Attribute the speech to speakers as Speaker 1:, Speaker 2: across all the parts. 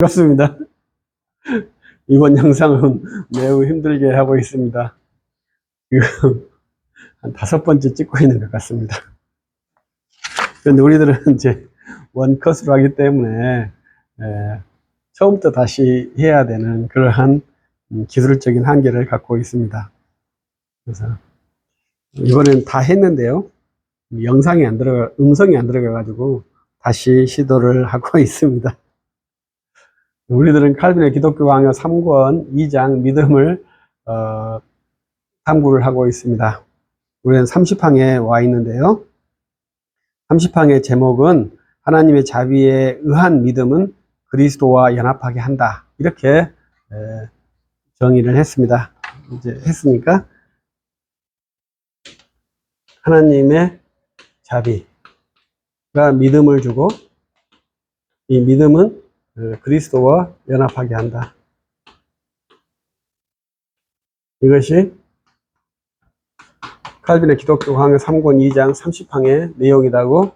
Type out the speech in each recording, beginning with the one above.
Speaker 1: 반갑습니다. 이번 영상은 매우 힘들게 하고 있습니다. 지금 한 5번째 찍고 있는 것 같습니다. 그런데 우리들은 이제 원컷으로 하기 때문에 처음부터 다시 해야 되는 그러한 기술적인 한계를 갖고 있습니다. 그래서 이번엔 다 했는데요. 영상이 안 들어가, 음성이 안 들어가 가지고 다시 시도를 하고 있습니다. 우리들은 칼빈의 기독교 강요 3권 2장 믿음을 탐구를 하고 있습니다. 우리는 30항에 와 있는데요. 30항의 제목은 하나님의 자비에 의한 믿음은 그리스도와 연합하게 한다. 이렇게 정의를 했습니다. 이제 했으니까 하나님의 자비가 믿음을 주고 이 믿음은 그리스도와 연합하게 한다. 이것이 칼빈의 기독교 강요 3권 2장 30항의 내용이라고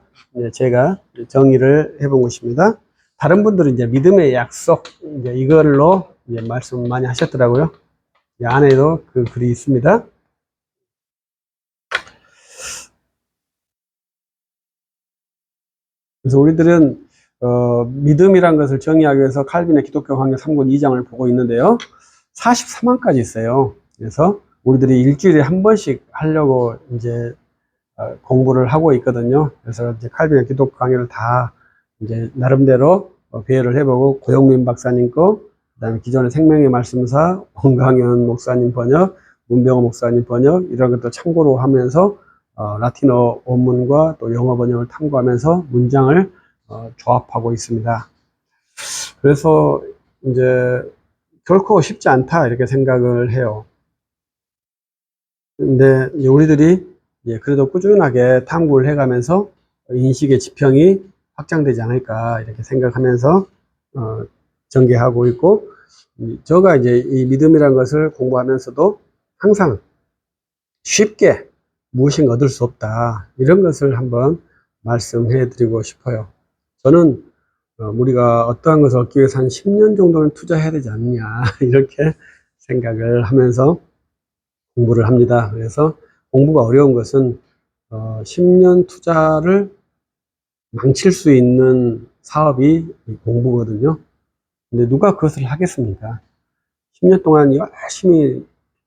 Speaker 1: 제가 정의를 해본 것입니다. 다른 분들은 이제 믿음의 약속, 이제 이걸로 이제 말씀 많이 하셨더라고요. 이 안에도 그 글이 있습니다. 그래서 우리들은 믿음이란 것을 정의하기 위해서 칼빈의 기독교 강요 3권 2장을 보고 있는데요. 43항까지 있어요. 그래서 우리들이 일주일에 한 번씩 하려고 이제 공부를 하고 있거든요. 그래서 이제 칼빈의 기독교 강의를 다 이제 나름대로 배열을 해보고 고영민 박사님 거, 그다음에 기존의 생명의 말씀사, 원강현 목사님 번역, 문병호 목사님 번역 이런 것도 참고로 하면서 라틴어 원문과 또 영어 번역을 탐구하면서 문장을 조합하고 있습니다. 그래서 이제 결코 쉽지 않다 이렇게 생각을 해요. 근데 우리들이 그래도 꾸준하게 탐구를 해가면서 인식의 지평이 확장되지 않을까 이렇게 생각하면서 전개하고 있고, 제가 이제 이 믿음이라는 것을 공부하면서도 항상 쉽게 무엇인가 얻을 수 없다 이런 것을 한번 말씀해 드리고 싶어요. 저는 우리가 어떠한 것을 얻기 위해서 한 10년 정도는 투자해야 되지 않느냐 이렇게 생각을 하면서 공부를 합니다. 그래서 공부가 어려운 것은 10년 투자를 망칠 수 있는 사업이 공부거든요. 근데 누가 그것을 하겠습니까? 10년 동안 열심히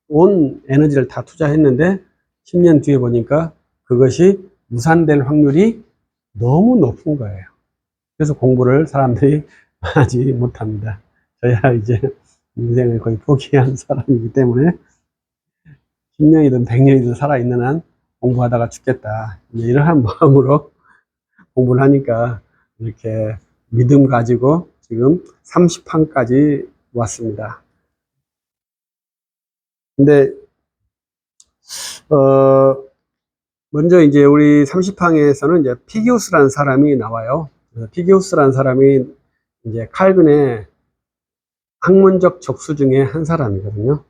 Speaker 1: 온 에너지를 다 투자했는데 10년 뒤에 보니까 그것이 무산될 확률이 너무 높은 거예요. 그래서 공부를 사람들이 하지 못합니다. 저야 이제 인생을 거의 포기한 사람이기 때문에 10년이든 100년이든 살아있는 한 공부하다가 죽겠다. 이러한 마음으로 공부를 하니까 이렇게 믿음 가지고 지금 30항까지 왔습니다. 근데, 먼저 이제 우리 30항에서는 이제 피기우스라는 사람이 나와요. 피기우스라는 사람이 이제 칼빈의 학문적 적수 중에 한 사람이거든요.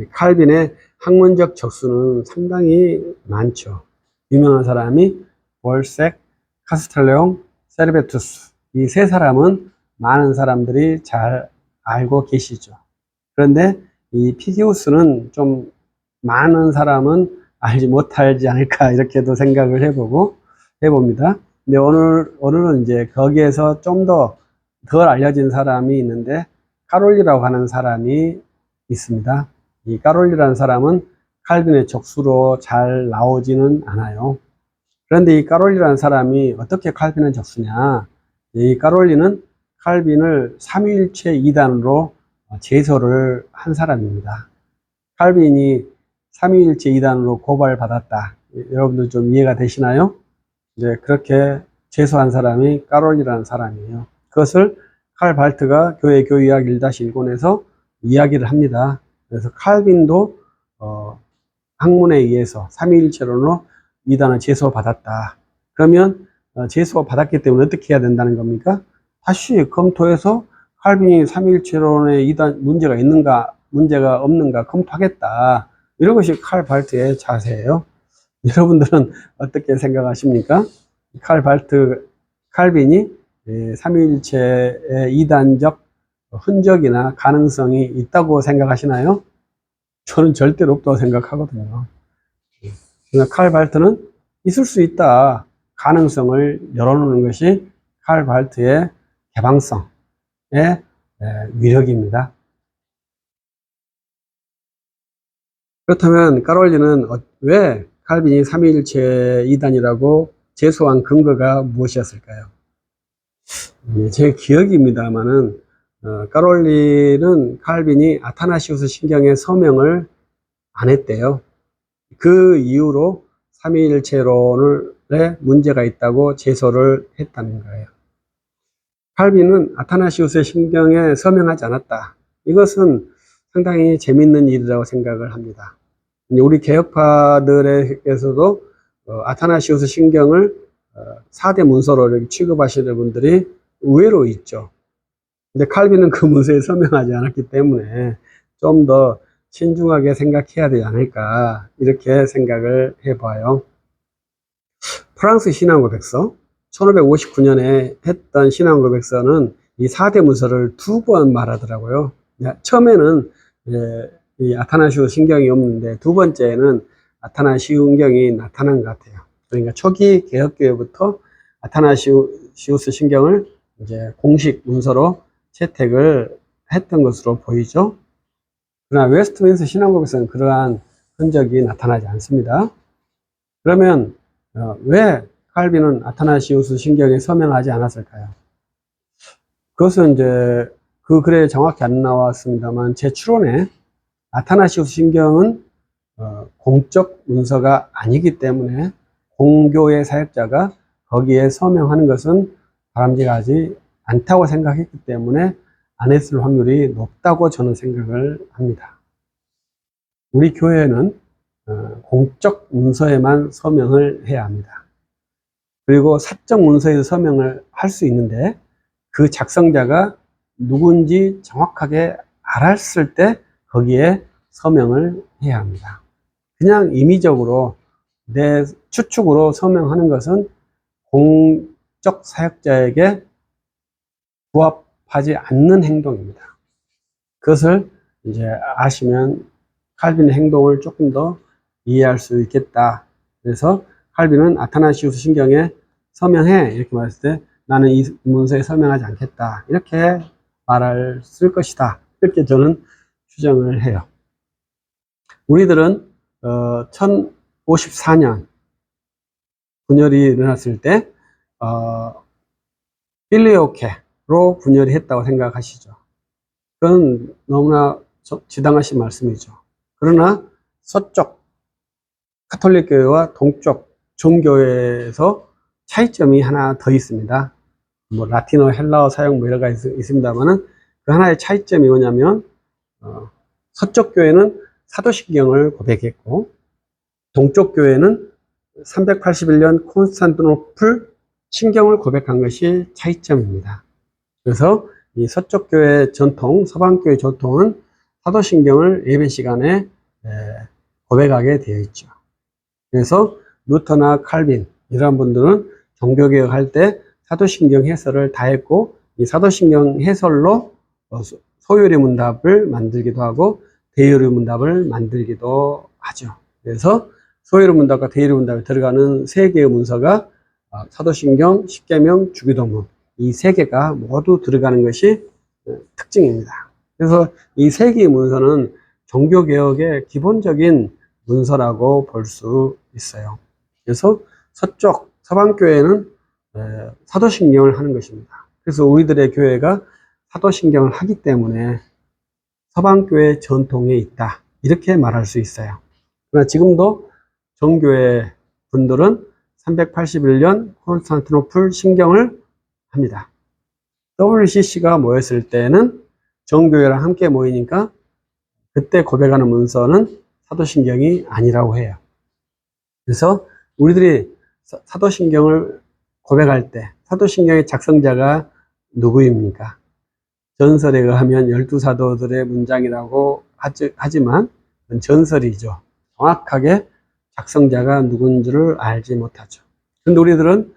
Speaker 1: 칼빈의 학문적 적수는 상당히 많죠. 유명한 사람이 볼색, 카스텔레옹, 세르베투스 이 세 사람은 많은 사람들이 잘 알고 계시죠. 그런데 이 피기우스는 좀 많은 사람은 알지 못하지 않을까 이렇게도 생각을 해봅니다. 근데 오늘은 이제 거기에서 좀 덜 알려진 사람이 있는데 카롤리라고 하는 사람이 있습니다. 이 카롤리라는 사람은 칼빈의 적수로 잘 나오지는 않아요. 그런데 이 카롤리라는 사람이 어떻게 칼빈의 적수냐? 이 카롤리는 칼빈을 삼위일체 이단으로 제소를 한 사람입니다. 칼빈이 삼위일체 이단으로 고발받았다. 여러분들 좀 이해가 되시나요? 이제 그렇게 제소한 사람이 카롤리라는 사람이에요. 그것을 칼 발트가 교회 교의학 1-1권에서 이야기를 합니다. 그래서 칼빈도 학문에 의해서 삼위일체론으로 이단을 제소받았다. 그러면 제소받았기 때문에 어떻게 해야 된다는 겁니까? 다시 검토해서 칼빈이 삼위일체론에 이단 문제가 있는가 문제가 없는가 검토하겠다. 이런 것이 칼 발트의 자세예요. 여러분들은 어떻게 생각하십니까? 칼빈이 삼위일체의 이단적 흔적이나 가능성이 있다고 생각하시나요? 저는 절대로 없다고 생각하거든요. 그러니까 칼 발트는 있을 수 있다. 가능성을 열어놓는 것이 칼 발트의 개방성의 위력입니다. 그렇다면 까롤리는 왜 칼빈이 삼위일체 이단이라고 제소한 근거가 무엇이었을까요? 제 기억입니다만은 까롤리는 칼빈이 아타나시우스 신경의 서명을 안 했대요. 그 이후로 삼위일체론에 문제가 있다고 제소를 했다는 거예요. 칼빈은 아타나시우스의 신경에 서명하지 않았다. 이것은 상당히 재밌는 일이라고 생각을 합니다. 우리 개혁파들에게서도 아타나시우스 신경을 4대 문서로 이렇게 취급하시는 분들이 의외로 있죠. 근데 칼빈은 그 문서에 서명하지 않았기 때문에 좀 더 신중하게 생각해야 되지 않을까 이렇게 생각을 해봐요. 프랑스 신앙고백서 1559년에 했던 신앙고백서는 이 4대 문서를 2번 말하더라고요. 처음에는 이 아타나시우스 신경이 없는데 두 번째는 아타나시우스 나타난 것 같아요. 그러니까 초기 개혁교회부터 아타나시우스 신경을 이제 공식 문서로 채택을 했던 것으로 보이죠. 그러나 웨스트민스터 신앙고백서는 그러한 흔적이 나타나지 않습니다. 그러면 왜 칼빈은 아타나시우스 신경에 서명하지 않았을까요? 그것은 이제 그 글에 정확히 안 나왔습니다만 제 추론에 아타나시우스 신경은 공적 문서가 아니기 때문에 공교의 사역자가 거기에 서명하는 것은 바람직하지 않다고 생각했기 때문에 안 했을 확률이 높다고 저는 생각을 합니다. 우리 교회는 공적 문서에만 서명을 해야 합니다. 그리고 사적 문서에서 서명을 할 수 있는데 그 작성자가 누군지 정확하게 알았을 때 거기에 서명을 해야 합니다. 그냥 임의적으로 내 추측으로 서명하는 것은 공적 사역자에게 부합하지 않는 행동입니다. 그것을 이제 아시면 칼빈의 행동을 조금 더 이해할 수 있겠다. 그래서 칼빈은 아타나시우스 신경에 서명해 이렇게 말했을 때 나는 이 문서에 서명하지 않겠다. 이렇게 말을 쓸 것이다. 이렇게 저는 추정을 해요. 우리들은 1054년 분열이 일어났을 때 필리오케로 분열이 했다고 생각하시죠. 그건 너무나 지당하신 말씀이죠. 그러나 서쪽 카톨릭 교회와 동쪽 종교에서 차이점이 하나 더 있습니다. 뭐 라틴어, 헬라어 사용 뭐 여러 가지 있습니다만은 그 하나의 차이점이 뭐냐면 서쪽 교회는 사도신경을 고백했고 동쪽 교회는 381년 콘스탄티노플 신경을 고백한 것이 차이점입니다. 그래서 이 서쪽 교회 전통, 서방 교회 전통은 사도신경을 예배 시간에 고백하게 되어 있죠. 그래서 루터나 칼빈 이런 분들은 종교개혁 할 때 사도신경 해설을 다 했고 이 사도신경 해설로 소요리 문답을 만들기도 하고 대요리 문답을 만들기도 하죠. 그래서 소요리 문답과 대요리 문답에 들어가는 세 개의 문서가 사도신경, 십계명, 주기도문 이 세 개가 모두 들어가는 것이 특징입니다. 그래서 이 세 개의 문서는 종교개혁의 기본적인 문서라고 볼 수 있어요. 그래서 서쪽 서방교회는 사도신경을 하는 것입니다. 그래서 우리들의 교회가 사도신경을 하기 때문에 서방교회 전통에 있다 이렇게 말할 수 있어요. 그러나 지금도 정교회 분들은 381년 콘스탄티노플 신경을 합니다. WCC가 모였을 때는 정교회랑 함께 모이니까 그때 고백하는 문서는 사도신경이 아니라고 해요. 그래서 우리들이 사도신경을 고백할 때 사도신경의 작성자가 누구입니까? 전설에 의하면 12사도들의 문장이라고 하지만 전설이죠. 정확하게 작성자가 누군지를 알지 못하죠. 근데 우리들은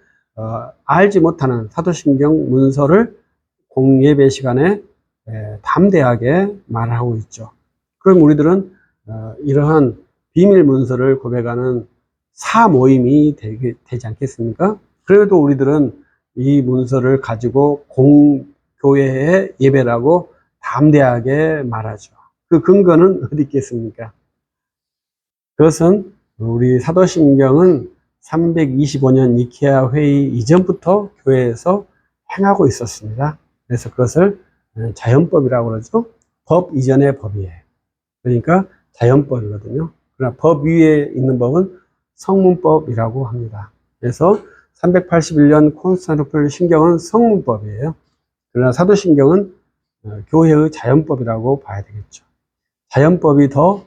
Speaker 1: 알지 못하는 사도신경 문서를 공예배 시간에 담대하게 말하고 있죠. 그럼 우리들은 이러한 비밀 문서를 고백하는 사모임이 되지 않겠습니까? 그래도 우리들은 이 문서를 가지고 공교회의 예배라고 담대하게 말하죠. 그 근거는 어디 있겠습니까? 그것은 우리 사도신경은 325년 니케아 회의 이전부터 교회에서 행하고 있었습니다. 그래서 그것을 자연법이라고 그러죠. 법 이전의 법이에요. 그러니까 자연법이거든요. 그러나 법 위에 있는 법은 성문법이라고 합니다. 그래서 381년 콘스탄티노플 신경은 성문법이에요. 그러나 사도신경은 교회의 자연법이라고 봐야 되겠죠. 자연법이 더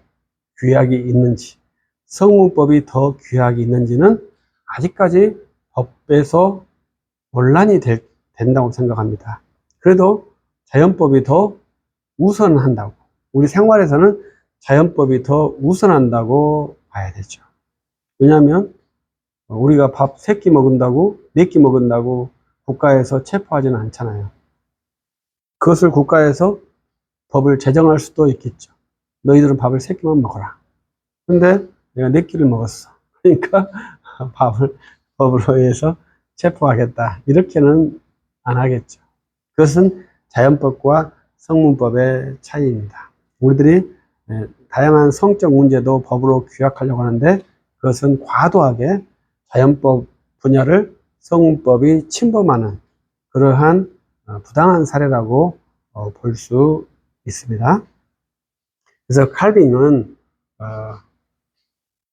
Speaker 1: 규약이 있는지, 성문법이 더 규약이 있는지는 아직까지 법에서 논란이 된다고 생각합니다. 그래도 자연법이 더 우선한다고, 우리 생활에서는 자연법이 더 우선한다고 봐야 되죠. 왜냐하면 우리가 밥 3끼 먹는다고 4끼 먹는다고 국가에서 체포하지는 않잖아요. 그것을 국가에서 법을 제정할 수도 있겠죠. 너희들은 밥을 3끼만 먹어라. 근데 내가 4끼를 먹었어. 그러니까 법으로 해서 체포하겠다. 이렇게는 안 하겠죠. 그것은 자연법과 성문법의 차이입니다. 우리들이 다양한 성적 문제도 법으로 규약하려고 하는데 그것은 과도하게 자연법 분야를 성문법이 침범하는 그러한 부당한 사례라고 볼 수 있습니다. 그래서 칼빈은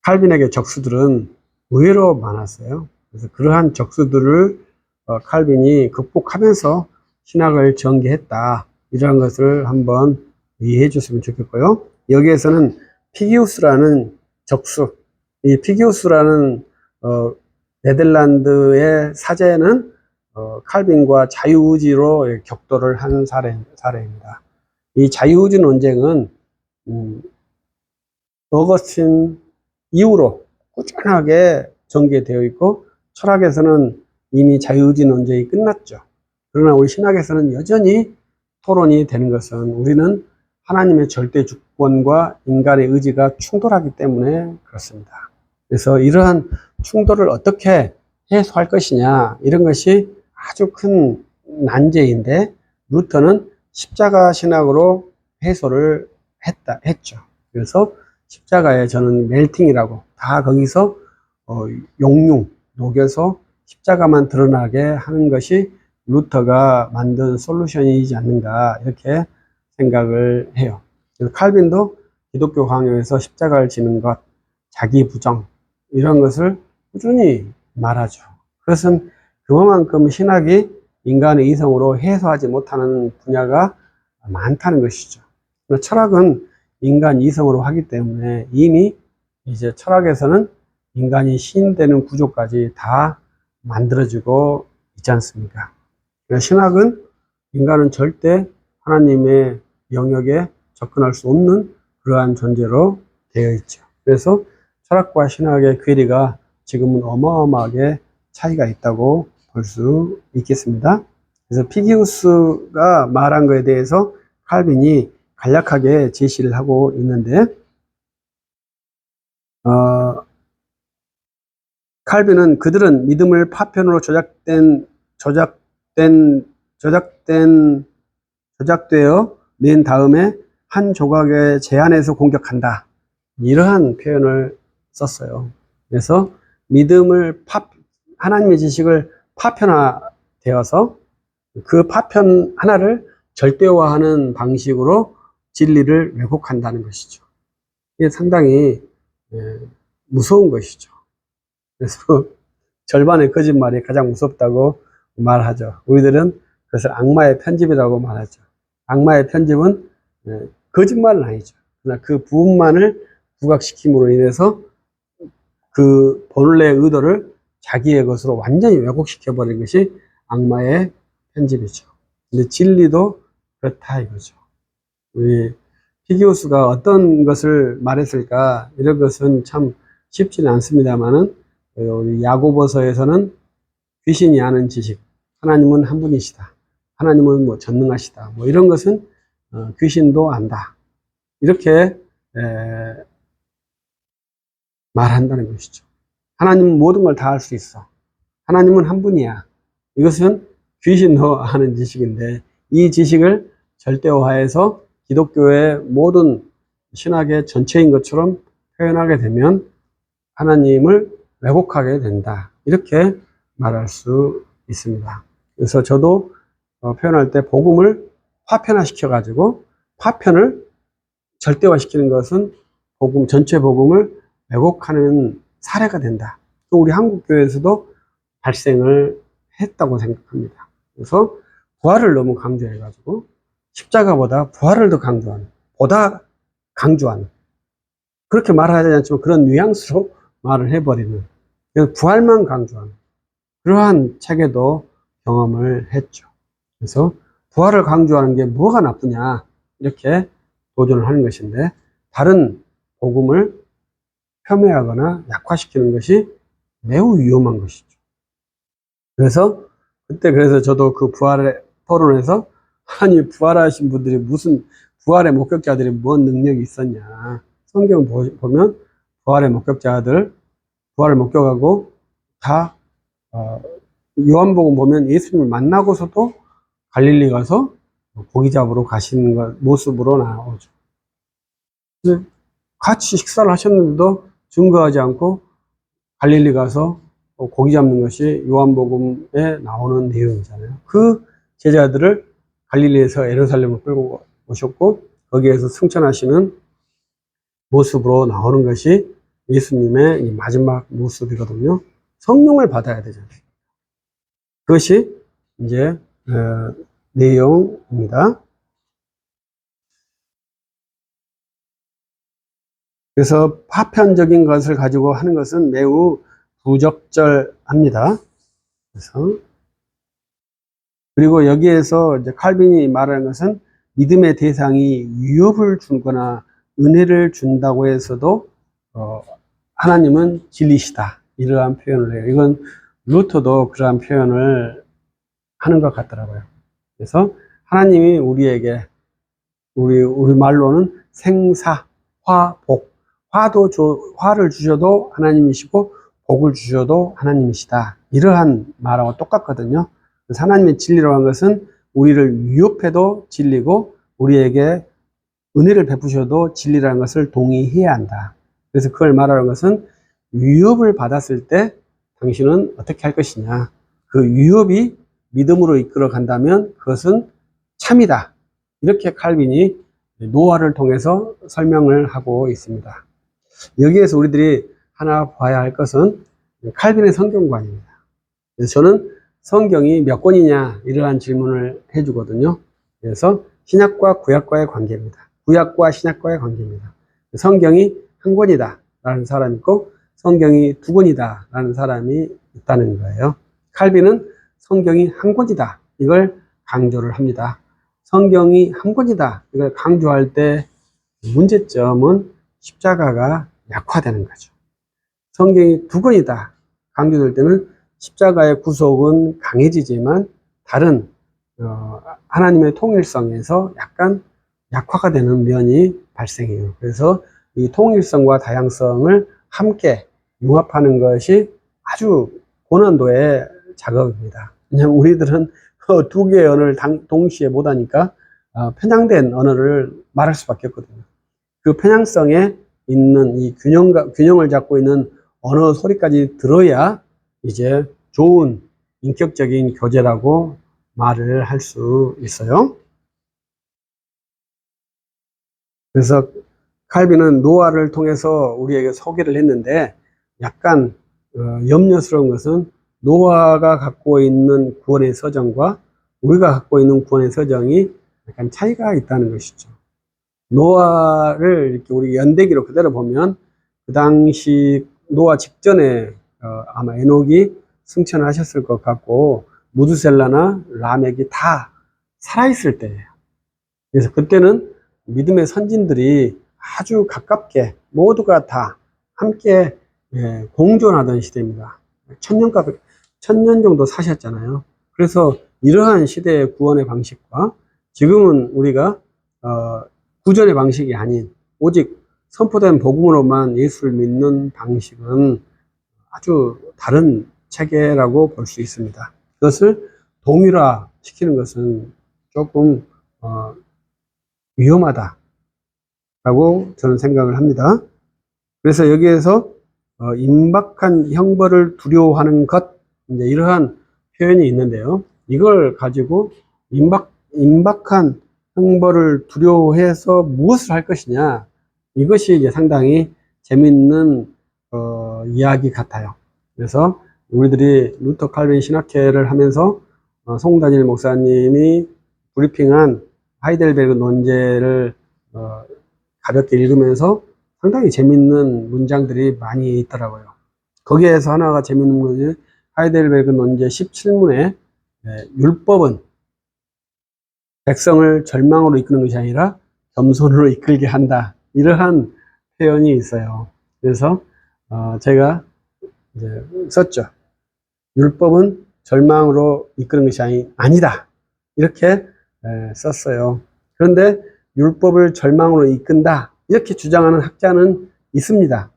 Speaker 1: 칼빈에게 적수들은 의외로 많았어요. 그래서 그러한 적수들을 칼빈이 극복하면서 신학을 전개했다. 이러한 것을 한번 이해해 줬으면 좋겠고요. 여기에서는 피기우스라는 적수, 이 피기우스라는 네덜란드의 사제는 칼빈과 자유의지로 격돌을 한 사례입니다. 이 자유의지 논쟁은 어거스틴 이후로 꾸준하게 전개되어 있고 철학에서는 이미 자유의지 논쟁이 끝났죠. 그러나 우리 신학에서는 여전히 토론이 되는 것은 우리는 하나님의 절대 주권과 인간의 의지가 충돌하기 때문에 그렇습니다. 그래서 이러한 충돌을 어떻게 해소할 것이냐 이런 것이 아주 큰 난제인데 루터는 십자가 신학으로 해소를 했죠. 그래서 십자가에 저는 멜팅이라고 다 거기서 용융 녹여서 십자가만 드러나게 하는 것이 루터가 만든 솔루션이지 않는가 이렇게 생각을 해요. 그래서 칼빈도 기독교 강요에서 십자가를 지는 것, 자기 부정 이런 것을 꾸준히 말하죠. 그것은 그만큼 신학이 인간의 이성으로 해소하지 못하는 분야가 많다는 것이죠. 철학은 인간 이성으로 하기 때문에 이미 이제 철학에서는 인간이 신되는 구조까지 다 만들어지고 있지 않습니까? 신학은 인간은 절대 하나님의 영역에 접근할 수 없는 그러한 존재로 되어 있죠. 그래서 철학과 신학의 괴리가 지금은 어마어마하게 차이가 있다고 볼 수 있겠습니다. 그래서 피기우스가 말한 것에 대해서 칼빈이 간략하게 제시를 하고 있는데 칼빈은 그들은 믿음을 파편으로 조작되어 낸 다음에 한 조각의 제안에서 공격한다. 이러한 표현을 썼어요. 그래서 믿음을 하나님의 지식을 파편화되어서 그 파편 하나를 절대화하는 방식으로 진리를 왜곡한다는 것이죠. 이게 상당히 무서운 것이죠. 그래서 절반의 거짓말이 가장 무섭다고 말하죠. 우리들은 그것을 악마의 편집이라고 말하죠. 악마의 편집은 거짓말은 아니죠. 그러나 그 부분만을 부각시킴으로 인해서 그 본래의 의도를 자기의 것으로 완전히 왜곡시켜버린 것이 악마의 편집이죠. 근데 진리도 그렇다 이거죠. 우리 피기우스가 어떤 것을 말했을까 이런 것은 참 쉽지는 않습니다만은 우리 야고보서에서는 귀신이 아는 지식, 하나님은 한 분이시다, 하나님은 뭐 전능하시다, 뭐 이런 것은 귀신도 안다, 이렇게 말한다는 것이죠. 하나님은 모든 걸 다 알 수 있어, 하나님은 한 분이야, 이것은 귀신도 아는 지식인데, 이 지식을 절대화해서 기독교의 모든 신학의 전체인 것처럼 표현하게 되면 하나님을 왜곡하게 된다, 이렇게 말할 수 있습니다. 그래서 저도 표현할 때 복음을 파편화시켜 가지고, 파편을 절대화시키는 것은 복음, 전체 복음을 왜곡하는 사례가 된다, 또 우리 한국교회에서도 발생을 했다고 생각합니다. 그래서 부활을 너무 강조해 가지고 십자가보다 부활을 더 강조하는, 보다 강조하는, 그렇게 말하지 않지만 그런 뉘앙스로 말을 해버리는, 부활만 강조하는 그러한 체계도 경험을 했죠. 그래서 부활을 강조하는 게 뭐가 나쁘냐, 이렇게 도전을 하는 것인데, 다른 복음을 폄훼하거나 약화시키는 것이 매우 위험한 것이죠. 그래서 그래서 저도 그 부활의 토론에서, 아니 부활하신 분들이 무슨, 부활의 목격자들이 뭔 능력이 있었냐, 성경 보면 부활의 목격자들, 부활을 목격하고 다 요한복음 보면 예수님을 만나고서도 갈릴리 가서 고기 잡으러 가시는 것 모습으로 나오죠. 같이 식사를 하셨는데도 증거하지 않고 갈릴리 가서 고기 잡는 것이 요한복음에 나오는 내용이잖아요. 그 제자들을 갈릴리에서 예루살렘을 끌고 오셨고, 거기에서 승천하시는 모습으로 나오는 것이 예수님의 마지막 모습이거든요. 성령을 받아야 되잖아요. 그것이 이제 내용입니다. 그래서 파편적인 것을 가지고 하는 것은 매우 부적절합니다. 그래서 그리고 여기에서 이제 칼빈이 말하는 것은, 믿음의 대상이 위협을 주거나 은혜를 준다고 해서도 하나님은 진리시다, 이러한 표현을 해요. 이건 루터도 그러한 표현을 하는 것 같더라고요. 그래서 하나님이 우리에게, 우리 말로는 생사, 화, 복, 화를 주셔도 하나님이시고 복을 주셔도 하나님이시다, 이러한 말하고 똑같거든요. 그래서 하나님의 진리라고 하는 것은 우리를 위협해도 진리고, 우리에게 은혜를 베푸셔도 진리라는 것을 동의해야 한다. 그래서 그걸 말하는 것은, 위협을 받았을 때 당신은 어떻게 할 것이냐, 그 위협이 믿음으로 이끌어 간다면 그것은 참이다, 이렇게 칼빈이 노아를 통해서 설명을 하고 있습니다. 여기에서 우리들이 하나 봐야 할 것은 칼빈의 성경관입니다. 그래서 저는 성경이 몇 권이냐, 이러한 질문을 해주거든요. 그래서 신약과 구약과의 관계입니다. 구약과 신약과의 관계입니다. 성경이 한 권이다 라는 사람이 있고, 성경이 두 권이다 라는 사람이 있다는 거예요. 칼빈은 성경이 한 권이다, 이걸 강조를 합니다. 성경이 한 권이다, 이걸 강조할 때 문제점은 십자가가 약화되는 거죠. 성경이 두 권이다 강조될 때는 십자가의 구속은 강해지지만 다른 하나님의 통일성에서 약간 약화가 되는 면이 발생해요. 그래서 이 통일성과 다양성을 함께 융합하는 것이 아주 고난도의 작업입니다. 왜냐하면 우리들은 두 개의 언어를 동시에 못하니까 편향된 언어를 말할 수밖에 없거든요. 그 편향성에 있는 이 균형을 잡고 있는 언어 소리까지 들어야 이제 좋은 인격적인 교제라고 말을 할 수 있어요. 그래서 칼빈은 노아를 통해서 우리에게 소개를 했는데, 약간 염려스러운 것은 노아가 갖고 있는 구원의 서정과 우리가 갖고 있는 구원의 서정이 약간 차이가 있다는 것이죠. 노아를 이렇게 우리 연대기로 그대로 보면, 그 당시 노아 직전에 아마 에녹이 승천하셨을 것 같고, 무드셀라나 라멕이 다 살아있을 때예요. 그래서 그때는 믿음의 선진들이 아주 가깝게 모두가 다 함께 공존하던 시대입니다. 1000년 정도 사셨잖아요. 그래서 이러한 시대의 구원의 방식과 지금은 우리가 구전의 방식이 아닌 오직 선포된 복음으로만 예수를 믿는 방식은 아주 다른 체계라고 볼 수 있습니다. 그것을 동일화 시키는 것은 조금 위험하다라고 저는 생각을 합니다. 그래서 여기에서 임박한 형벌을 두려워하는 것, 이제 이러한 표현이 있는데요. 이걸 가지고 임박한 형벌을 두려워해서 무엇을 할 것이냐, 이것이 이제 상당히 재밌는 이야기 같아요. 그래서 우리들이 루터 칼빈 신학회를 하면서 송단일 목사님이 브리핑한 하이델베르그 논제를 가볍게 읽으면서 상당히 재밌는 문장들이 많이 있더라고요. 거기에서 하나가 재밌는 것이 하이델베르그 논제 17문에 율법은 백성을 절망으로 이끄는 것이 아니라 겸손으로 이끌게 한다. 이러한 표현이 있어요. 그래서 제가 이제 썼죠. 율법은 절망으로 이끄는 것이 아니다. 이렇게 썼어요. 그런데 율법을 절망으로 이끈다. 이렇게 주장하는 학자는 있습니다.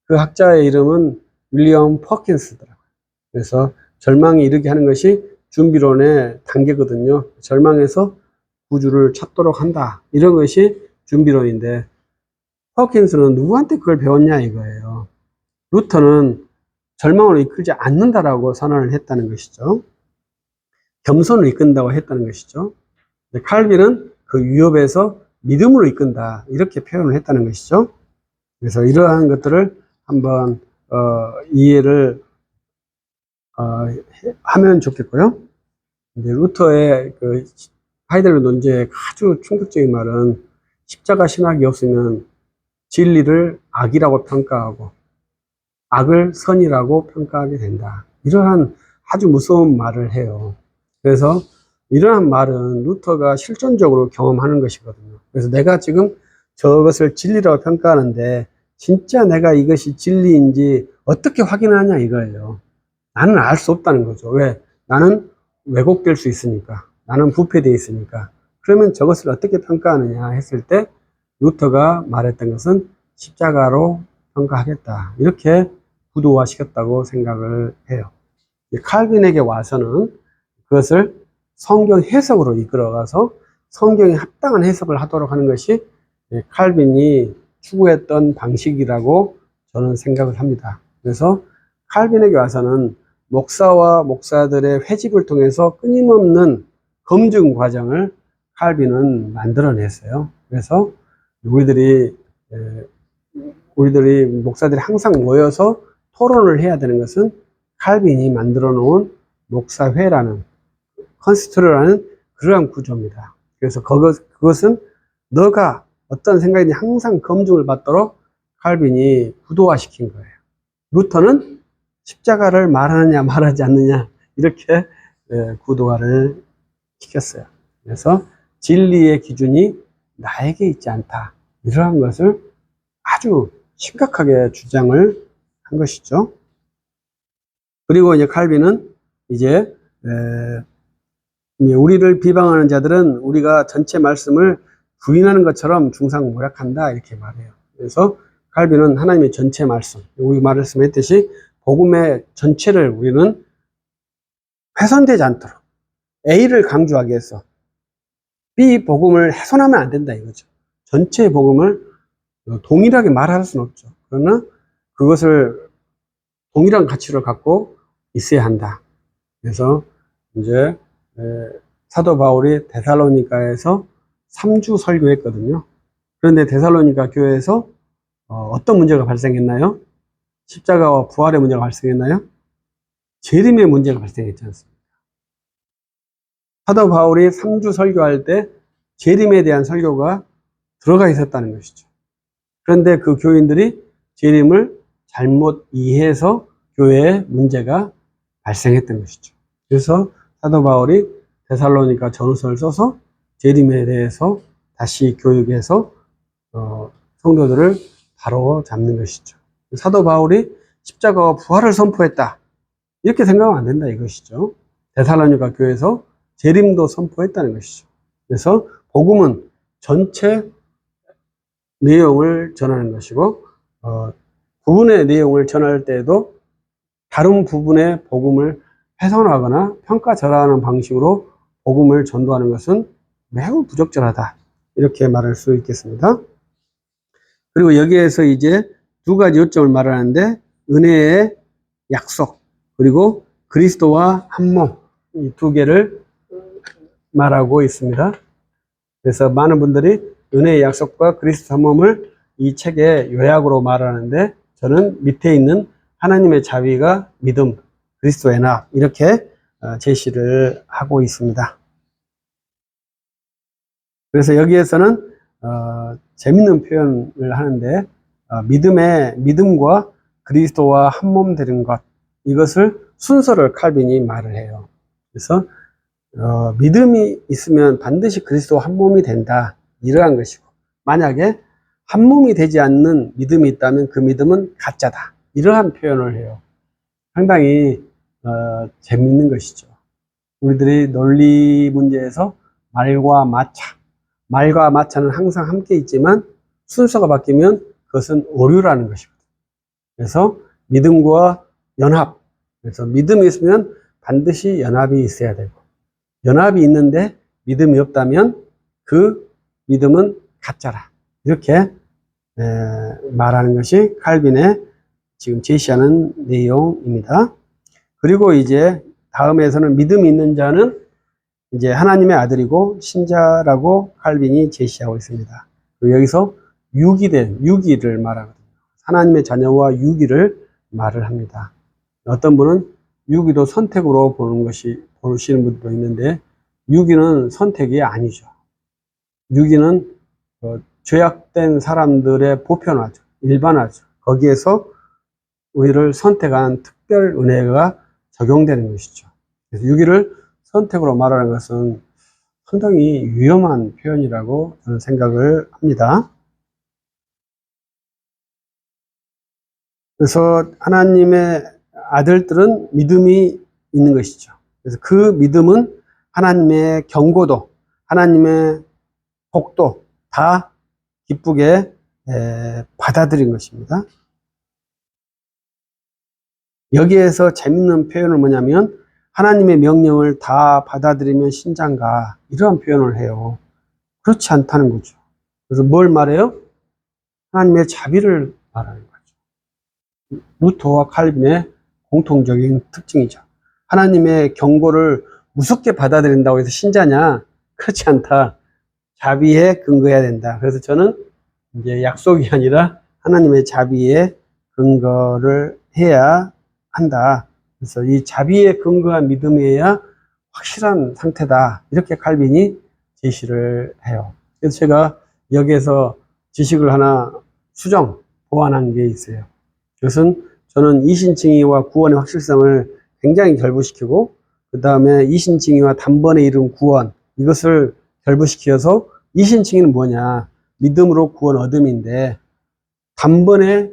Speaker 1: 그 학자의 이름은 윌리엄 퍼킨스더라고요. 그래서 절망에 이르게 하는 것이 준비론의 단계거든요. 절망에서 구주를 찾도록 한다. 이런 것이 준비론인데, 퍼킨스는 누구한테 그걸 배웠냐 이거예요. 루터는 절망으로 이끌지 않는다라고 선언을 했다는 것이죠. 겸손을 이끈다고 했다는 것이죠. 칼빈은 그 위협에서 믿음으로 이끈다. 이렇게 표현을 했다는 것이죠. 그래서 이러한 것들을 한번 이해를 하면 좋겠고요. 근데 루터의 그 하이델베르 논제의 아주 충격적인 말은 십자가 신학이 없으면 진리를 악이라고 평가하고 악을 선이라고 평가하게 된다. 이러한 아주 무서운 말을 해요. 그래서 이러한 말은 루터가 실존적으로 경험하는 것이거든요. 그래서 내가 지금 저것을 진리라고 평가하는데 진짜 내가 이것이 진리인지 어떻게 확인하냐 이거예요. 나는 알 수 없다는 거죠. 왜? 나는 왜곡될 수 있으니까. 나는 부패되어 있으니까. 그러면 저것을 어떻게 평가하느냐 했을 때 루터가 말했던 것은 십자가로 평가하겠다. 이렇게 구도화시켰다고 생각을 해요. 칼빈에게 와서는 그것을 성경 해석으로 이끌어가서 성경에 합당한 해석을 하도록 하는 것이 칼빈이 추구했던 방식이라고 저는 생각을 합니다. 그래서 칼빈에게 와서는 목사와 목사들의 회집을 통해서 끊임없는 검증 과정을 칼빈은 만들어냈어요. 그래서 우리들이 목사들이 항상 모여서 토론을 해야 되는 것은 칼빈이 만들어 놓은 목사회라는 컨스트러라는 그러한 구조입니다. 그래서 그것은 너가 어떤 생각이니 항상 검증을 받도록 칼빈이 구도화시킨 거예요. 루터는 십자가를 말하느냐 말하지 않느냐 이렇게 구도화를 시켰어요. 그래서 진리의 기준이 나에게 있지 않다. 이러한 것을 아주 심각하게 주장을 한 것이죠. 그리고 이제 칼빈은 이제 우리를 비방하는 자들은 우리가 전체 말씀을 부인하는 것처럼 중상모략한다 이렇게 말해요. 그래서 칼빈은 하나님의 전체 말씀, 우리 말씀했듯이 복음의 전체를 우리는 훼손되지 않도록 A를 강조하기 위해서 B 복음을 훼손하면 안 된다 이거죠. 전체 복음을 동일하게 말할 수는 없죠. 그러나 그것을 동일한 가치를 갖고 있어야 한다. 그래서 이제 사도 바울이 데살로니가에서 3주 설교했거든요. 그런데 데살로니가 교회에서 어떤 문제가 발생했나요? 십자가와 부활의 문제가 발생했나요? 재림의 문제가 발생했지 않습니까? 사도 바울이 3주 설교할 때 재림에 대한 설교가 들어가 있었다는 것이죠. 그런데 그 교인들이 재림을 잘못 이해해서 교회에 문제가 발생했던 것이죠. 그래서 사도 바울이 데살로니가 전후서를 써서 재림에 대해서 다시 교육해서 성도들을 바로 잡는 것이죠. 사도 바울이 십자가와 부활을 선포했다. 이렇게 생각하면 안 된다 이것이죠. 데살로니가 교회에서 재림도 선포했다는 것이죠. 그래서 복음은 전체 내용을 전하는 것이고 부분의 내용을 전할 때에도 다른 부분의 복음을 훼손하거나 평가절하하는 방식으로 복음을 전도하는 것은 매우 부적절하다. 이렇게 말할 수 있겠습니다. 그리고 여기에서 이제 두 가지 요점을 말하는데 은혜의 약속 그리고 그리스도와 한 몸 이 두 개를 말하고 있습니다. 그래서 많은 분들이 은혜의 약속과 그리스도 한 몸을 이 책의 요약으로 말하는데 저는 밑에 있는 하나님의 자비가 믿음, 그리스도의 납 이렇게 제시를 하고 있습니다. 그래서 여기에서는 재밌는 표현을 하는데 믿음과 그리스도와 한 몸 되는 것 이것을 순서를 칼빈이 말을 해요. 그래서 믿음이 있으면 반드시 그리스도와 한 몸이 된다 이러한 것이고 만약에 한 몸이 되지 않는 믿음이 있다면 그 믿음은 가짜다 이러한 표현을 해요. 상당히 재미있는 것이죠. 우리들이 논리 문제에서 말과 마차는 항상 함께 있지만 순서가 바뀌면 그것은 오류라는 것이거든요. 그래서 믿음과 연합. 그래서 믿음이 있으면 반드시 연합이 있어야 되고 연합이 있는데 믿음이 없다면 그 믿음은 가짜라. 이렇게 말하는 것이 칼빈의 지금 제시하는 내용입니다. 그리고 이제 다음에서는 믿음이 있는 자는 이제 하나님의 아들이고 신자라고 칼빈이 제시하고 있습니다. 여기서 유기를 말하거든요. 하나님의 자녀와 유기를 말을 합니다. 어떤 분은 유기도 선택으로 보시는 분도 있는데 유기는 선택이 아니죠. 유기는 죄악된 사람들의 보편화죠. 일반화죠. 거기에서 우리를 선택한 특별 은혜가 적용되는 것이죠. 그래서 유기를 선택으로 말하는 것은 상당히 위험한 표현이라고 저는 생각을 합니다. 그래서 하나님의 아들들은 믿음이 있는 것이죠. 그래서 그 믿음은 하나님의 경고도, 하나님의 복도 다 기쁘게 받아들인 것입니다. 여기에서 재밌는 표현은 뭐냐면 하나님의 명령을 다 받아들이면 신자인가 이런 표현을 해요. 그렇지 않다는 거죠. 그래서 뭘 말해요? 하나님의 자비를 말하는 거죠. 루터와 칼빈의 공통적인 특징이죠. 하나님의 경고를 무섭게 받아들인다고 해서 신자냐? 그렇지 않다. 자비에 근거해야 된다. 그래서 저는 이제 약속이 아니라 하나님의 자비에 근거를 해야 한다. 그래서 이 자비에 근거한 믿음이어야 확실한 상태다. 이렇게 칼빈이 제시를 해요. 그래서 제가 여기에서 지식을 하나 보완한 게 있어요. 그것은 저는 이신칭의와 구원의 확실성을 굉장히 결부시키고 그 다음에 이신칭의와 단번에 이룬 구원 이것을 결부시켜서 이신칭의는 뭐냐? 믿음으로 구원 얻음인데 단번에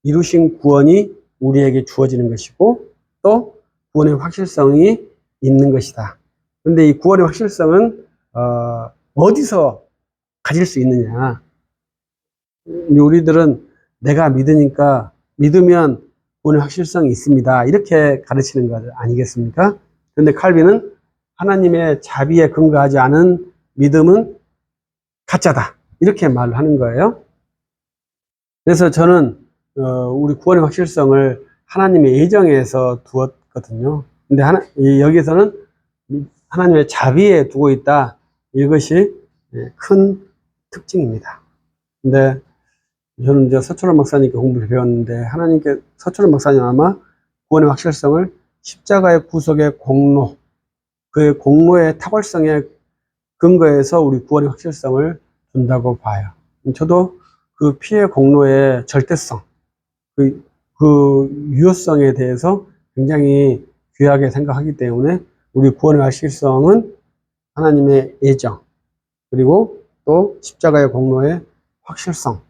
Speaker 1: 이루신 구원이 우리에게 주어지는 것이고 또 구원의 확실성이 있는 것이다. 그런데 이 구원의 확실성은 어디서 가질 수 있느냐? 우리들은 내가 믿으면 구원의 확실성이 있습니다. 이렇게 가르치는 것 아니겠습니까? 그런데 칼빈은 하나님의 자비에 근거하지 않은 믿음은 가짜다. 이렇게 말을 하는 거예요. 그래서 저는 우리 구원의 확실성을 하나님의 예정에서 두었거든요. 근데 여기서는 하나님의 자비에 두고 있다. 이것이 큰 특징입니다. 근데 저는 이제 서철원 목사님께 공부를 배웠는데 서철원 목사님 아마 구원의 확실성을 십자가의 구속의 공로, 그 공로의 탁월성에 근거해서 우리 구원의 확실성을 둔다고 봐요. 저도 그 피의 공로의 절대성, 그 유효성에 대해서 굉장히 귀하게 생각하기 때문에 우리 구원의 확실성은 하나님의 예정, 그리고 또 십자가의 공로의 확실성,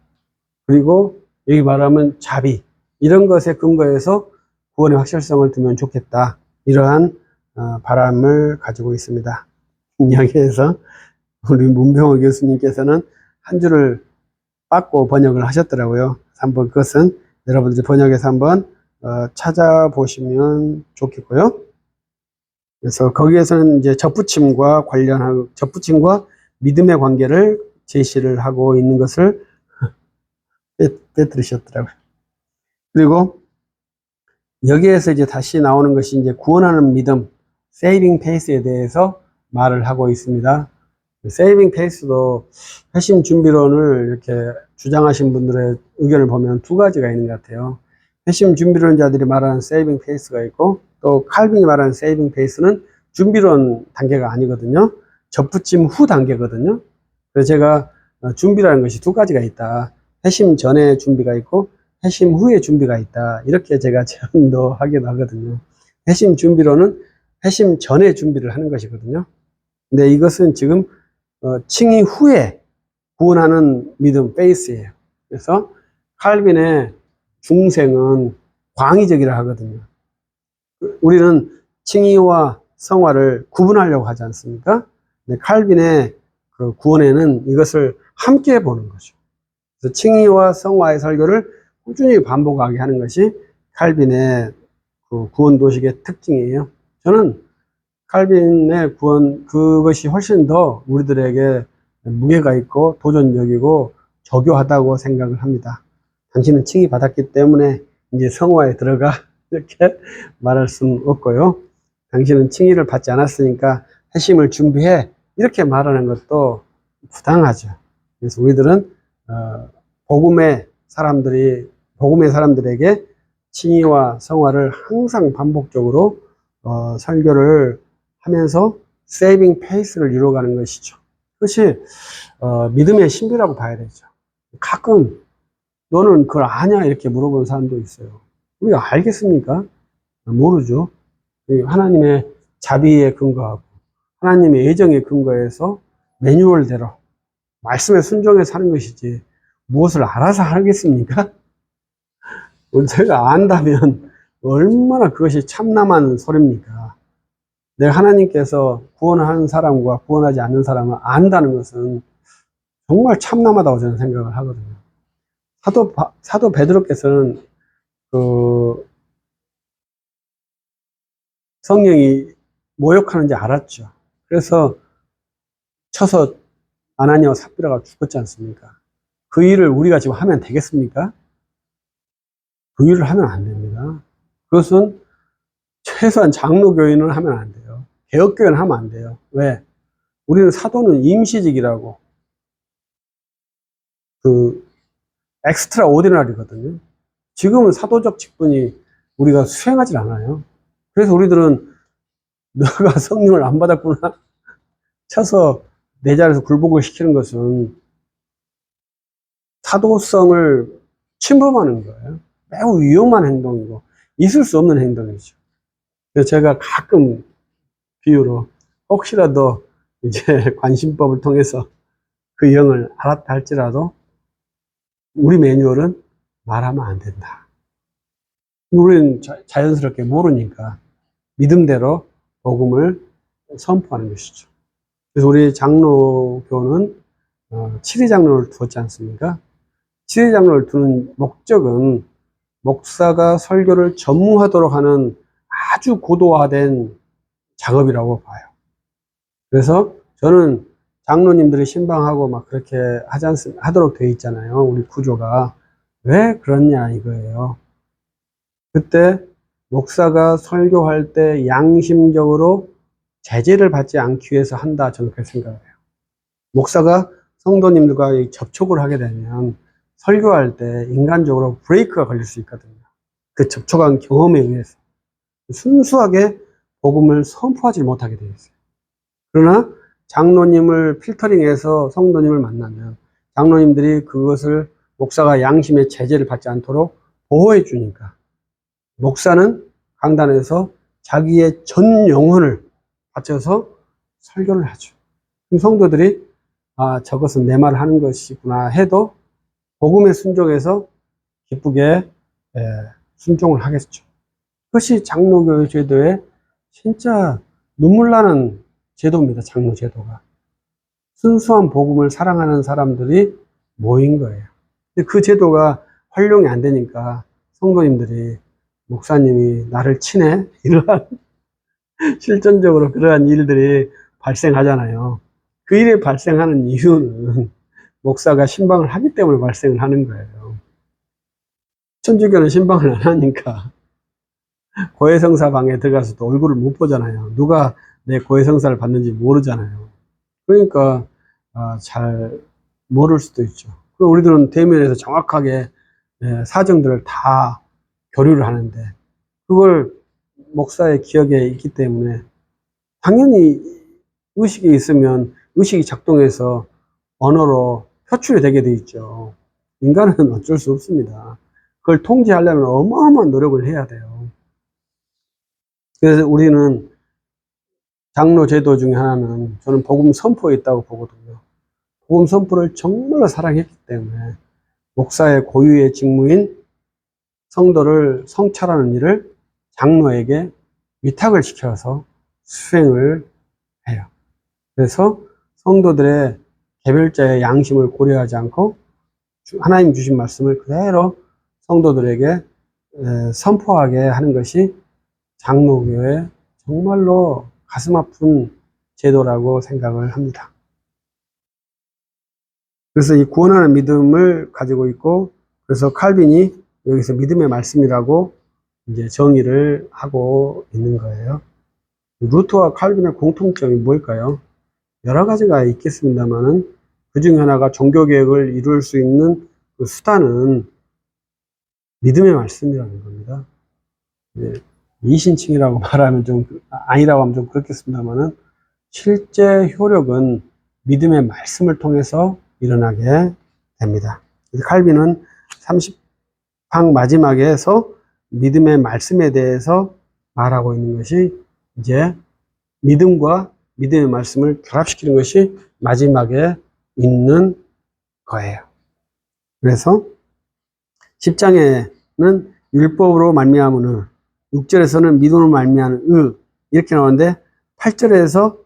Speaker 1: 그리고 여기 말하면 자비, 이런 것에 근거해서 구원의 확실성을 두면 좋겠다. 이러한 바람을 가지고 있습니다. 여기에서 우리 문병호 교수님께서는 한 줄을 빠꾸 번역을 하셨더라고요. 한번 그것은 여러분들이 번역해서 한번 찾아보시면 좋겠고요. 그래서 거기에서는 이제 접붙임과 관련하고 접붙임과 믿음의 관계를 제시를 하고 있는 것을 빼뜨리셨더라고요. 그리고 여기에서 이제 다시 나오는 것이 이제 구원하는 믿음, 세이빙 페이스에 대해서 말을 하고 있습니다. 세이빙 페이스도 회심 준비론을 이렇게 주장하신 분들의 의견을 보면 두 가지가 있는 것 같아요. 회심 준비론자들이 말하는 세이빙 페이스가 있고, 또 칼빈이 말하는 세이빙 페이스는 준비론 단계가 아니거든요. 접붙임 후 단계거든요. 그래서 제가 준비라는 것이 두 가지가 있다. 회심 전에 준비가 있고 회심 후에 준비가 있다. 이렇게 제가 제안도 하기도 하거든요. 회심 준비론은 회심 전에 준비를 하는 것이거든요. 근데 이것은 지금 칭의 후에 구원하는 믿음, 페이스예요. 그래서 칼빈의 중생은 광의적이라 하거든요. 우리는 칭의와 성화를 구분하려고 하지 않습니까? 근데 칼빈의 그 구원에는 이것을 함께 보는 거죠. 그래서 칭의와 성화의 설교를 꾸준히 반복하게 하는 것이 칼빈의 그 구원 도식의 특징이에요. 저는 칼빈의 구원, 그것이 훨씬 더 우리들에게 무게가 있고 도전적이고 저교하다고 생각을 합니다. 당신은 칭의 받았기 때문에 이제 성화에 들어가 이렇게 말할 수는 없고요. 당신은 칭의를 받지 않았으니까 회심을 준비해 이렇게 말하는 것도 부당하죠. 그래서 우리들은 복음의 사람들에게 칭의와 성화를 항상 반복적으로 설교를 하면서 세이빙 페이스를 이루어가는 것이죠. 그것이 믿음의 신비라고 봐야 되죠. 가끔 너는 그걸 아냐 이렇게 물어보는 사람도 있어요. 우리가 알겠습니까? 모르죠. 하나님의 자비에 근거하고 하나님의 애정에 근거해서 매뉴얼대로 말씀에 순종해 사는 것이지 무엇을 알아서 하겠습니까? 제가 안다면 얼마나 그것이 참남한 소리입니까? 내가 하나님께서 구원하는 사람과 구원하지 않는 사람을 안다는 것은 정말 참남하다고 저는 생각을 하거든요. 사도 베드로께서는 그 성령이 모욕하는지 알았죠. 그래서 쳐서 아나니아와 삽비라가 죽었지 않습니까? 그 일을 우리가 지금 하면 되겠습니까? 그 일을 하면 안 됩니다. 그것은 최소한 장로교인은 하면 안 돼요. 개혁교회는 하면 안 돼요. 왜? 우리는 사도는 임시직이라고 그 엑스트라 오디너리거든요. 지금은 사도적 직분이 우리가 수행하지 않아요. 그래서 우리들은 너가 성령을 안 받았구나 쳐서 내 자리에서 굴복을 시키는 것은 사도성을 침범하는 거예요. 매우 위험한 행동이고 있을 수 없는 행동이죠. 그래서 제가 가끔 비유로 혹시라도 이제 관심법을 통해서 그 영을 알았다 할지라도 우리 매뉴얼은 말하면 안 된다. 우리는 자연스럽게 모르니까 믿음대로 복음을 선포하는 것이죠. 그래서 우리 장로교는 7위 장로를 두었지 않습니까? 7위 장로를 두는 목적은 목사가 설교를 전무하도록 하는 아주 고도화된 작업이라고 봐요. 그래서 저는 장로님들이 신방하고 막 그렇게 하도록 되어 있잖아요. 우리 구조가. 왜 그렇냐 이거예요. 그때 목사가 설교할 때 양심적으로 제재를 받지 않기 위해서 한다. 저는 그렇게 생각을 해요. 목사가 성도님들과 접촉을 하게 되면 설교할 때 인간적으로 브레이크가 걸릴 수 있거든요. 그 접촉한 경험에 의해서. 순수하게 복음을 선포하지 못하게 되어 있어요. 그러나 장로님을 필터링해서 성도님을 만나면 장로님들이 그것을 목사가 양심의 제재를 받지 않도록 보호해 주니까 목사는 강단에서 자기의 전 영혼을 바쳐서 설교를 하죠. 그럼 성도들이 저것은 내 말을 하는 것이구나 해도 복음에 순종해서 기쁘게 순종을 하겠죠. 그것이 장로교의 제도의 진짜 눈물 나는 제도입니다. 장로 제도가. 순수한 복음을 사랑하는 사람들이 모인 거예요. 근데 그 제도가 활용이 안 되니까 성도님들이 목사님이 나를 치네? 이러한 실전적으로 그러한 일들이 발생하잖아요. 그 일이 발생하는 이유는 목사가 신방을 하기 때문에 발생을 하는 거예요. 천주교는 신방을 안 하니까 고해성사 방에 들어가서도 얼굴을 못 보잖아요. 누가 내 고해성사를 받는지 모르잖아요. 그러니까 잘 모를 수도 있죠. 그리고 우리들은 대면에서 정확하게 사정들을 다 교류를 하는데 그걸 목사의 기억에 있기 때문에 당연히 의식이 있으면 의식이 작동해서 언어로 표출이 되게 돼 있죠. 인간은 어쩔 수 없습니다. 그걸 통제하려면 어마어마한 노력을 해야 돼요. 그래서 우리는 장로 제도 중에 하나는 저는 복음 선포에 있다고 보거든요. 복음 선포를 정말로 사랑했기 때문에 목사의 고유의 직무인 성도를 성찰하는 일을 장로에게 위탁을 시켜서 수행을 해요. 그래서 성도들의 개별자의 양심을 고려하지 않고 하나님 주신 말씀을 그대로 성도들에게 선포하게 하는 것이 장로교의 정말로 가슴 아픈 제도라고 생각을 합니다. 그래서 이 구원하는 믿음을 가지고 있고, 그래서 칼빈이 여기서 믿음의 말씀이라고 이제 정의를 하고 있는 거예요. 루터와 칼빈의 공통점이 뭘까요? 여러 가지가 있겠습니다만은 그 중 하나가 종교개혁을 이룰 수 있는 그 수단은 믿음의 말씀이라는 겁니다. 이신칭이라고 말하면 좀 아니라고 하면 좀 그렇겠습니다만은 실제 효력은 믿음의 말씀을 통해서 일어나게 됩니다. 칼빈은 30강 마지막에서 믿음의 말씀에 대해서 말하고 있는 것이 이제 믿음과 믿음의 말씀을 결합시키는 것이 마지막에 있는 거예요. 그래서 10장에는 율법으로 말미암은 6절에서는 믿음으로 말미암은 이렇게 나오는데 8절에서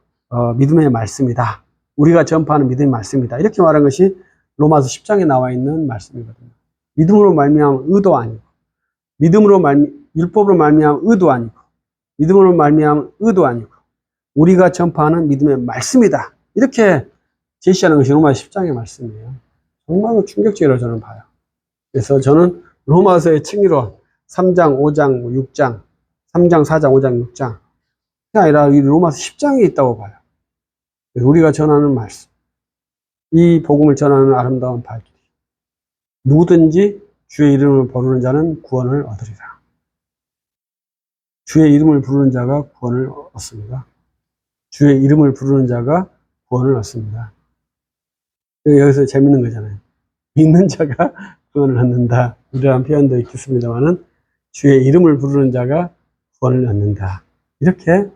Speaker 1: 믿음의 말씀이다. 우리가 전파하는 믿음의 말씀이다. 이렇게 말한 것이 로마서 10장에 나와 있는 말씀이거든요. 믿음으로 말미암은 의도 아니고 율법으로 말미암은 의도 아니고 믿음으로 말미암은 의도 아니고 우리가 전파하는 믿음의 말씀이다. 이렇게 제시하는 것이 로마서 10장의 말씀이에요. 정말로 충격적이라고 저는 봐요. 그래서 저는 로마서의 칭의론 3장, 5장, 6장, 3장, 4장, 5장, 6장 그게 아니라 이 로마서 10장에 있다고 봐요. 그래서 우리가 전하는 말씀, 이 복음을 전하는 아름다운 발길, 누구든지 주의 이름을 부르는 자는 구원을 얻으리라. 주의 이름을 부르는 자가 구원을 얻습니다. 주의 이름을 부르는 자가 구원을 얻습니다. 여기서 재밌는 거잖아요. 믿는 자가 구원을 얻는다. 이러한 표현도 있겠습니다만은 주의 이름을 부르는 자가 구원을 얻는다. 이렇게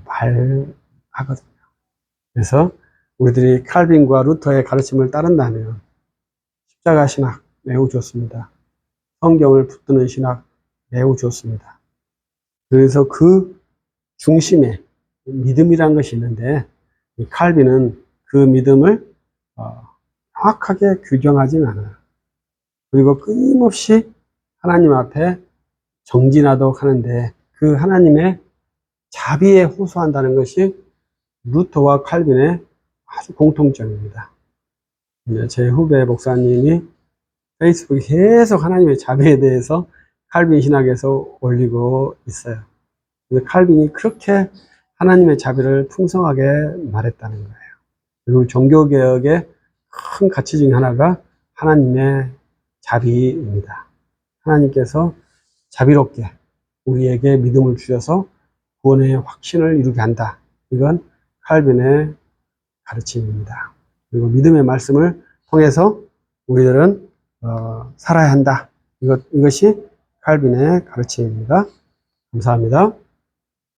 Speaker 1: 말하거든요. 그래서 우리들이 칼빈과 루터의 가르침을 따른다면 십자가 신학 매우 좋습니다. 성경을 붙드는 신학 매우 좋습니다. 그래서 그 중심에 믿음이란 것이 있는데 이 칼빈은 그 믿음을 정확하게 규정하지는 않아요. 그리고 끊임없이 하나님 앞에 정진하도록 하는데 그 하나님의 자비에 호소한다는 것이 루터와 칼빈의 아주 공통점입니다. 제 후배 목사님이 페이스북에 계속 하나님의 자비에 대해서 칼빈 신학에서 올리고 있어요. 근데 칼빈이 그렇게 하나님의 자비를 풍성하게 말했다는 거예요. 그리고 종교개혁의 큰 가치 중 하나가 하나님의 자비입니다. 하나님께서 자비롭게 우리에게 믿음을 주셔서 구원의 확신을 이루게 한다. 이건 칼빈의 가르침입니다. 그리고 믿음의 말씀을 통해서 우리들은 살아야 한다. 이것이 칼빈의 가르침입니다. 감사합니다.